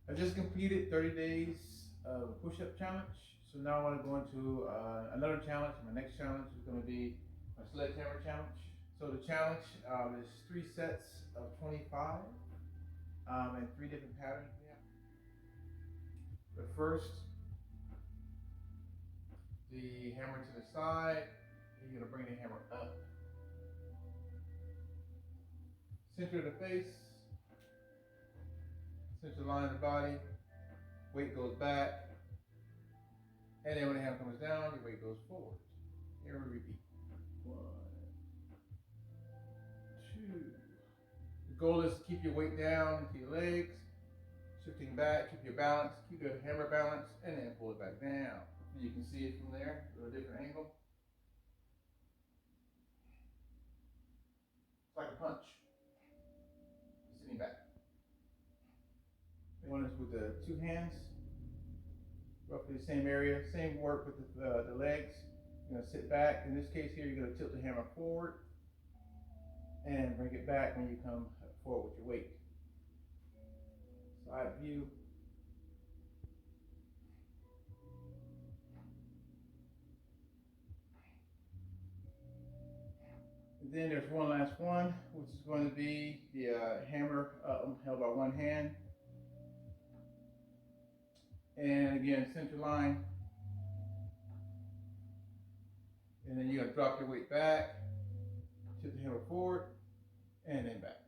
I just completed 30 days of push-up challenge. So now I want to go into another challenge. My next challenge is going to be my sledgehammer challenge. So the challenge is 3 sets of 25 and 3 different patterns. But first, the hammer to the side. You're going to bring the hammer up. Center of the face. Center line of the body. Weight goes back. And then when the hammer comes down, your weight goes forward. Here we repeat. 1, 2. The goal is to keep your weight down into your legs. Shifting back, keep your balance, keep your hammer balance, and then pull it back down. You can see it from there at a different angle. It's like a punch. Sitting back. You want this with the 2 hands, roughly the same area, same work with the legs. You're going to sit back. In this case here, you're going to tilt the hammer forward and bring it back when you come forward with your weight. Side view. And then there's one last one, which is going to be the hammer held by one hand. And again, center line. And then you're going to drop your weight back, tip the hammer forward, and then back.